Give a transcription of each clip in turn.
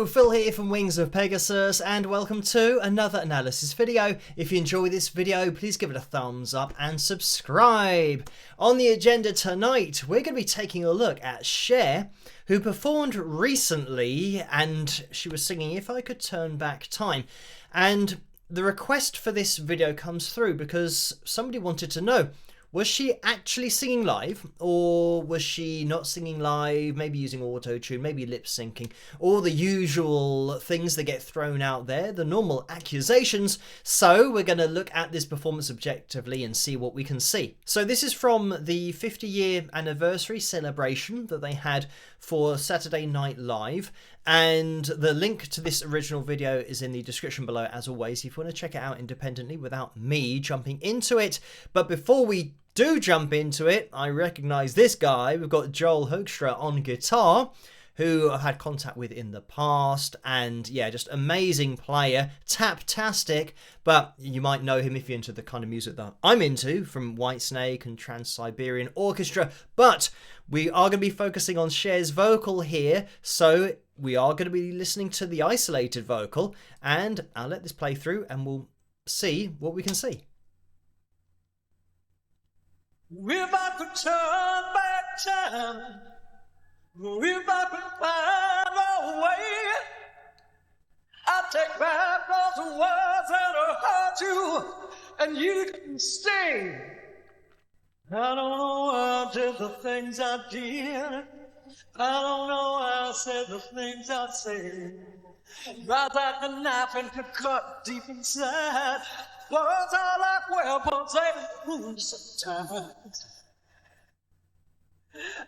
Hello, Phil here from Wings of Pegasus and welcome to another analysis video. If you enjoy this video, please give it a thumbs up and subscribe. On the agenda tonight, we're going to be taking a look at Cher, who performed recently and she was singing If I Could Turn Back Time. And the request for this video comes through because somebody wanted to know, was she actually singing live, or was she not singing live, maybe using auto-tune, maybe lip-syncing, all the usual things that get thrown out there, the normal accusations. So we're going to look at this performance objectively and see what we can see. So this is from the 50-year anniversary celebration that they had for Saturday Night Live, and the link to this original video is in the description below as always if you want to check it out independently without me jumping into it. But before we do jump into it, I recognise this guy. We've got Joel Hoekstra on guitar, who I've had contact with in the past, and yeah, just amazing player, tap-tastic, but you might know him if you're into the kind of music that I'm into, from Whitesnake and Trans-Siberian Orchestra, but we are going to be focusing on Cher's vocal here, so we are going to be listening to the isolated vocal, and I'll let this play through and we'll see what we can see. We're about to turn back time. We're about to find our way. I take back those words that hurt you, and you can stay. I don't know why I did the things I did. I don't know why I said the things I said. Right like a knife and could cut deep inside. Words are like weapons, they wound sometimes.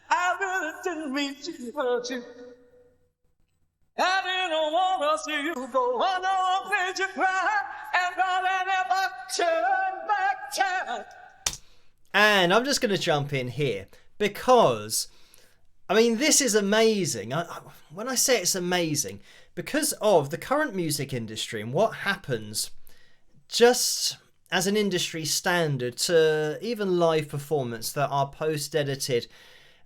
I really didn't mean to hurt you. I didn't want to see you go. I know I made you cry, and I never turn back time. And I'm just going to jump in here because, I mean, this is amazing. When I say it's amazing, because of the current music industry and what happens just as an industry standard to even live performance that are post-edited,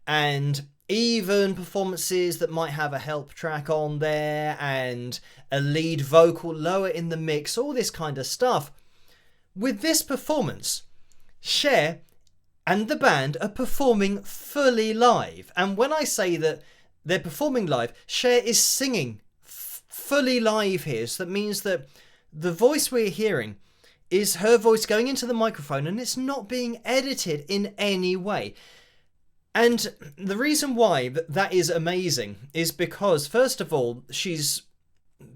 and even performances that might have a help track on there and a lead vocal lower in the mix, all this kind of stuff. With this performance, Cher and the band are performing fully live. And when I say that they're performing live, Cher is singing fully live here. So that means that the voice we're hearing is her voice going into the microphone and it's not being edited in any way. And the reason why that is amazing is because, first of all, she's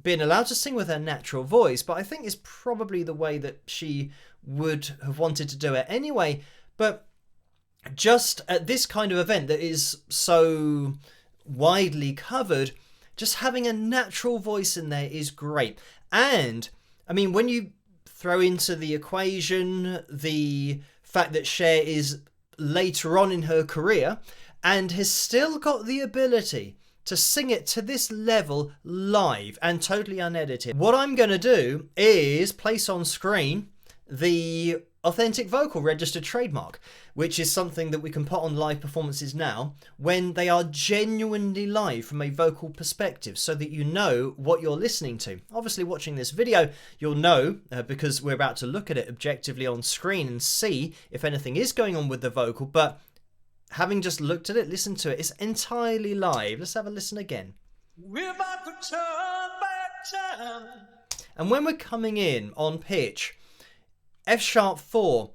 been allowed to sing with her natural voice, but I think it's probably the way that she would have wanted to do it anyway. But just at this kind of event that is so widely covered, just having a natural voice in there is great. And, I mean, when you throw into the equation the fact that Cher is later on in her career and has still got the ability to sing it to this level live and totally unedited. What I'm going to do is place on screen the authentic vocal registered trademark, which is something that we can put on live performances now when they are genuinely live from a vocal perspective, so that you know what you're listening to. Obviously, watching this video, you'll know because we're about to look at it objectively on screen and see if anything is going on with the vocal, but having just looked at it, listened to it, it's entirely live. Let's have a listen again. We're about to turn back time. And when we're coming in on pitch, F-sharp 4,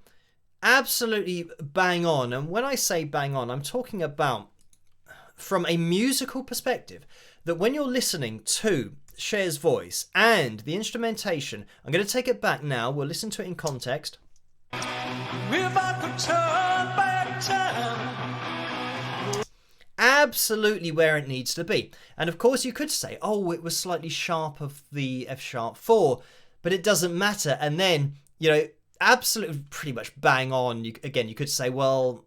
absolutely bang on. And when I say bang on, I'm talking about from a musical perspective, that when you're listening to Cher's voice and the instrumentation, I'm going to take it back now, we'll listen to it in context. We're about to turn back time. Absolutely where it needs to be. And of course you could say, oh, it was slightly sharp of the F-sharp 4, but it doesn't matter. And then, you know, absolutely pretty much bang on. Again, you could say, well,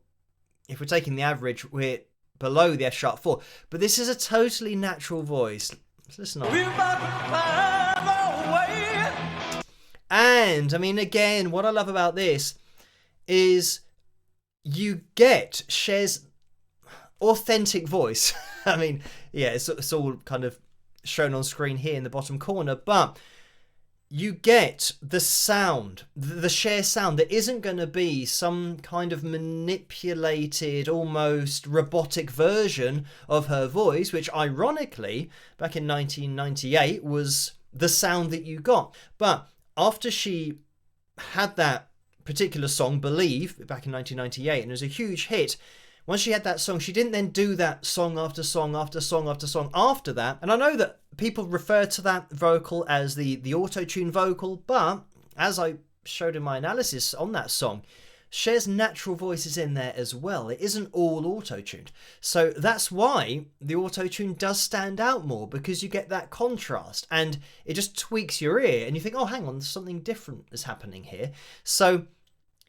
if we're taking the average, we're below the F-sharp 4. But this is a totally natural voice. Let's listen on. We're about to find our way. And, I mean, again, what I love about this is you get Cher's authentic voice. I mean, yeah, it's all kind of shown on screen here in the bottom corner, but you get the sound, the Cher sound. There isn't going to be some kind of manipulated, almost robotic version of her voice, which ironically, back in 1998, was the sound that you got. But after she had that particular song, Believe, back in 1998, and it was a huge hit, once she had that song, she didn't then do that song after song after song after song after that. And I know that people refer to that vocal as the auto-tune vocal, but as I showed in my analysis on that song, Cher's natural voice is in there as well. It isn't all auto-tuned. So that's why the auto-tune does stand out more, because you get that contrast and it just tweaks your ear and you think, oh, hang on, there's something different is happening here. So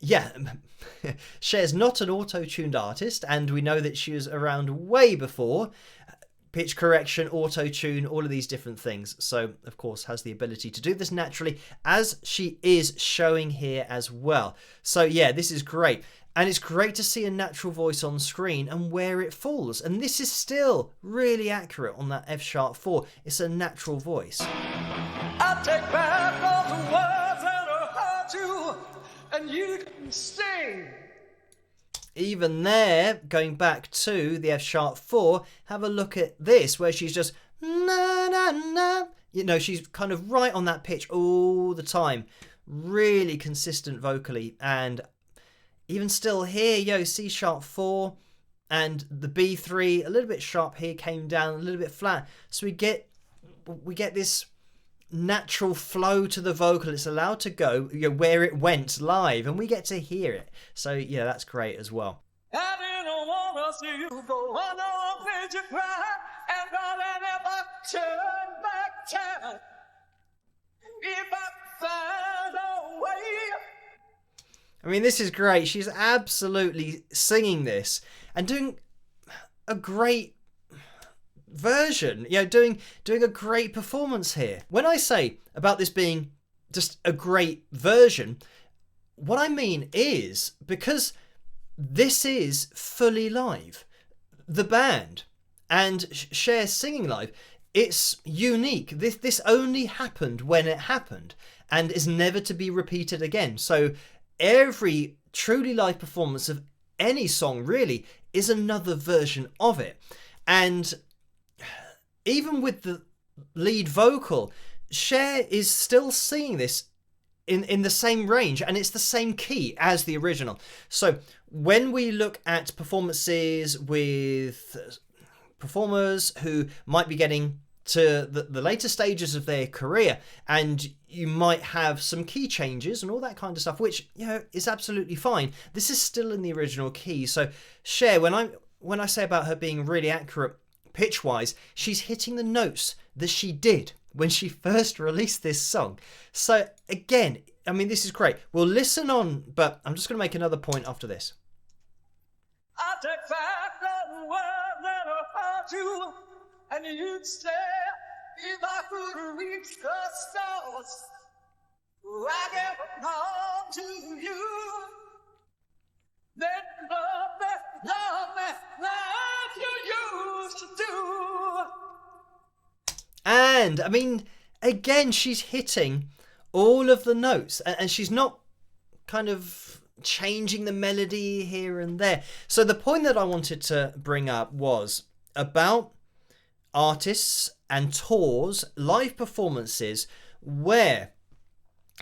yeah, Cher's not an auto-tuned artist, and we know that she was around way before pitch correction, auto-tune, all of these different things. So, of course, has the ability to do this naturally, as she is showing here as well. So, yeah, this is great. And it's great to see a natural voice on screen and where it falls. And this is still really accurate on that F-sharp 4. It's a natural voice. I take back all the words that are hard to, and you can sing. Even there, going back to the F-sharp 4, have a look at this, where she's just na na na. You know, she's kind of right on that pitch all the time. Really consistent vocally. And even still here, C-sharp 4 and the B3, a little bit sharp here, came down a little bit flat. So we get this natural flow to the vocal. It's allowed to go where it went live, and we get to hear it. So yeah, that's great as well. I didn't want to see you go on, made you cry, and I never turn back time. If I find a way. I mean, this is great. She's absolutely singing this and doing a great version, doing a great performance here. When I say about this being just a great version, what I mean is because this is fully live. The band and Cher singing live, it's unique. This only happened when it happened and is never to be repeated again. So every truly live performance of any song really is another version of it. And even with the lead vocal, Cher is still singing this in the same range, and it's the same key as the original. So when we look at performances with performers who might be getting to the later stages of their career, and you might have some key changes and all that kind of stuff, which is absolutely fine. This is still in the original key. So Cher, when I say about her being really accurate pitch-wise, she's hitting the notes that she did when she first released this song. So again, I mean, this is great. We'll listen on, but I'm just going to make another point after this. I take back the words that are hard to, and you'd say, if I could reach the stars, I get on to you. Then love me like you used to do. And, I mean, again, she's hitting all of the notes, and she's not kind of changing the melody here and there. So the point that I wanted to bring up was about artists and tours, live performances, where,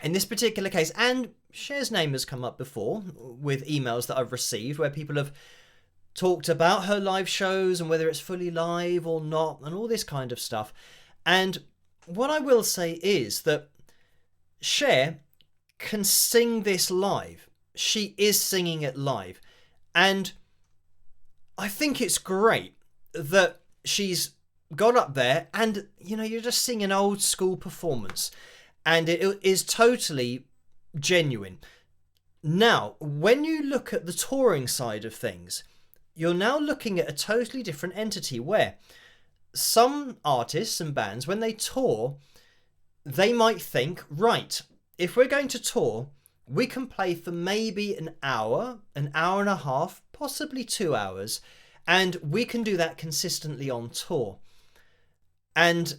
in this particular case, and Cher's name has come up before with emails that I've received where people have talked about her live shows and whether it's fully live or not and all this kind of stuff. And what I will say is that Cher can sing this live. She is singing it live. And I think it's great that she's got up there and, you're just singing an old school performance. And it is totally genuine. Now, when you look at the touring side of things, you're now looking at a totally different entity where some artists and bands, when they tour, they might think, right, if we're going to tour, we can play for maybe an hour and a half, possibly 2 hours, and we can do that consistently on tour. And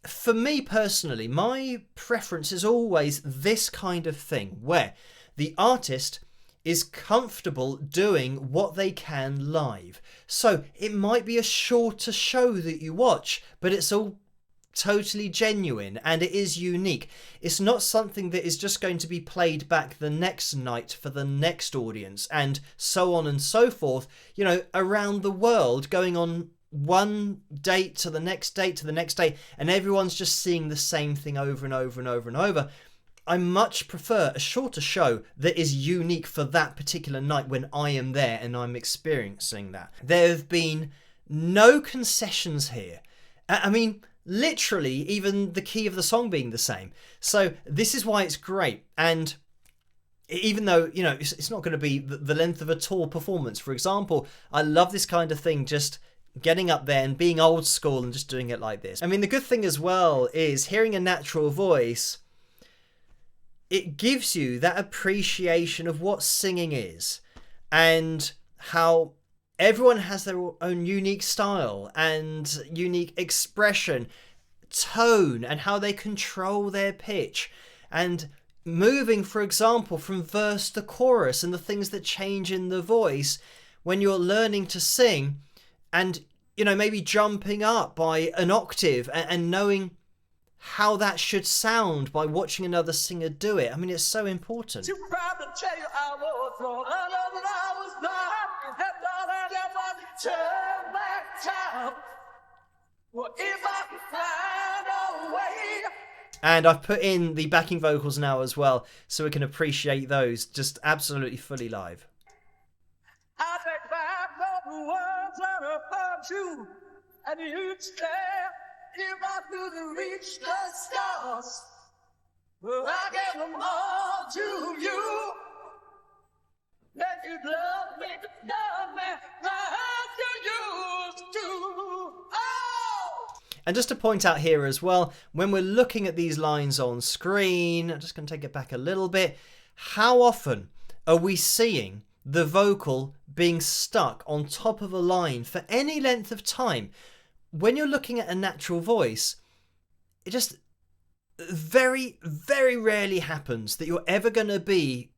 for me personally, my preference is always this kind of thing where the artist is comfortable doing what they can live. So it might be a shorter show that you watch, but it's all totally genuine and it is unique. It's not something that is just going to be played back the next night for the next audience and so on and so forth, you know, around the world, going on one date to the next date to the next day, and everyone's just seeing the same thing over and over and over and over. I much prefer a shorter show that is unique for that particular night when I am there and I'm experiencing that. There have been no concessions here. I mean, literally, even the key of the song being the same. So this is why it's great. And even though, you know, it's not going to be the length of a tour performance, for example, I love this kind of thing, just getting up there and being old school and just doing it like this. I mean, the good thing as well is hearing a natural voice, it gives you that appreciation of what singing is and how everyone has their own unique style and unique expression, tone, and how they control their pitch and moving, for example, from verse to chorus and the things that change in the voice when you're learning to sing, and, you know, maybe jumping up by an octave and knowing how that should sound by watching another singer do it. I mean, it's so important. Too proud to tell you I was wrong. I know that I was blind. Had thought I'd ever turn back time. Well, if I could find a way. And I've put in the backing vocals now as well, so we can appreciate those just absolutely fully live. I take back the words that I heard you, and you'd stare. If I could reach the stars, well, I gave them all to you. That you'd love me, love me, like you used to. Oh! And just to point out here as well, when we're looking at these lines on screen, I'm just going to take it back a little bit. How often are we seeing the vocal being stuck on top of a line for any length of time? When you're looking at a natural voice, it just very, very rarely happens that you're ever going to be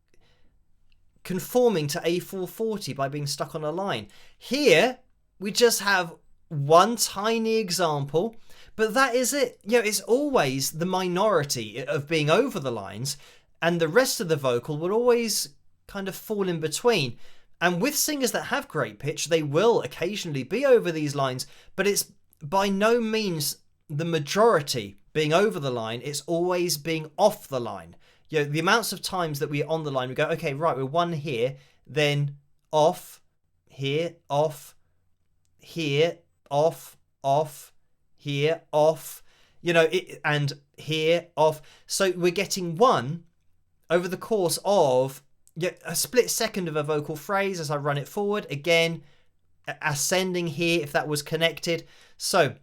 conforming to A440 by being stuck on a line. Here, we just have one tiny example, but that is it. You know, it's always the minority of being over the lines, and the rest of the vocal will always kind of fall in between. And with singers that have great pitch, they will occasionally be over these lines, but it's by no means the majority being over the line. It's always being off the line. You know, the amounts of times that we're on the line, we go, okay, right, we're one here, then off, here, off, here, off, here, off, you know, and here, off. So we're getting one over the course of a split second of a vocal phrase as I run it forward. Again, ascending here if that was connected. So,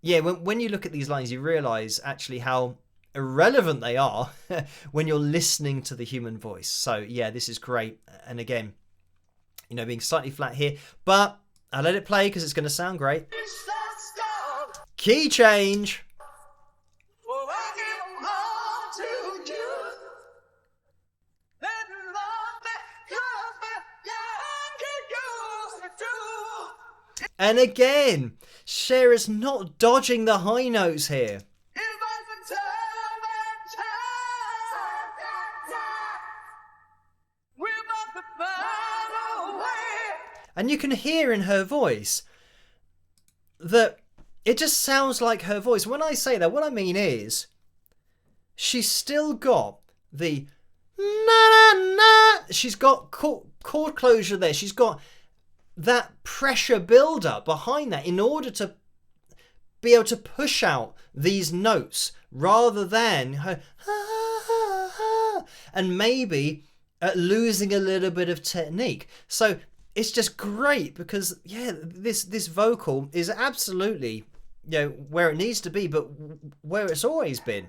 yeah, when you look at these lines, you realise actually how irrelevant they are when you're listening to the human voice. So, yeah, this is great. And again, you know, being slightly flat here, but I let it play because it's going to sound great. Key change. And again, Cher is not dodging the high notes here. And you can hear in her voice that it just sounds like her voice. When I say that, what I mean is she's still got the na-na-na. She's got chord closure there. She's got that pressure build up behind that in order to be able to push out these notes rather than her and maybe losing a little bit of technique. So it's just great because, yeah, this vocal is absolutely, you know, where it needs to be, but where it's always been.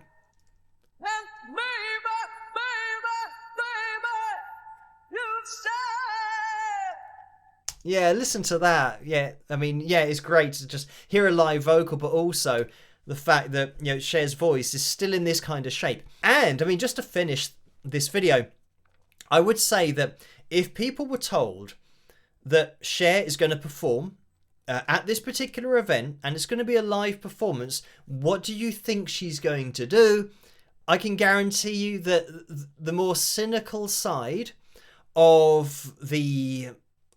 Yeah, listen to that. Yeah, I mean, yeah, it's great to just hear a live vocal, but also the fact that, you know, Cher's voice is still in this kind of shape. And I mean, just to finish this video, I would say that if people were told that Cher is going to perform at this particular event and it's going to be a live performance, what do you think she's going to do? I can guarantee you that the more cynical side of the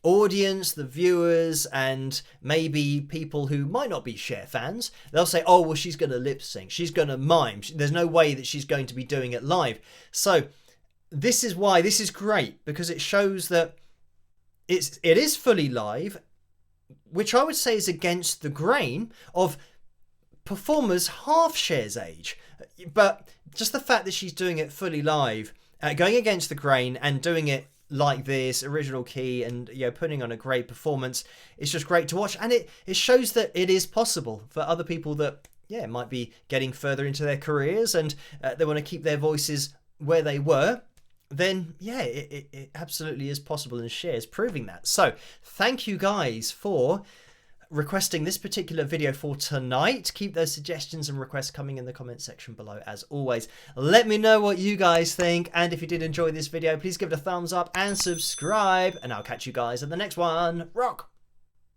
audience, the viewers, and maybe people who might not be Cher fans, they'll say, oh, well, she's going to lip sync, she's going to mime, there's no way that she's going to be doing it live. So this is why this is great, because it shows that it is fully live, which I would say is against the grain of performers half Cher's age. But just the fact that she's doing it fully live, going against the grain and doing it like this, original key, and, you know, putting on a great performance, it's just great to watch. And it shows that it is possible for other people that, yeah, might be getting further into their careers and they want to keep their voices where they were. Then, yeah, it absolutely is possible, and Cher's proving that. So thank you guys for requesting this particular video for tonight. Keep those suggestions and requests coming in the comment section below as always. Let me know what you guys think, and if you did enjoy this video, please give it a thumbs up and subscribe, and I'll catch you guys in the next one. Rock!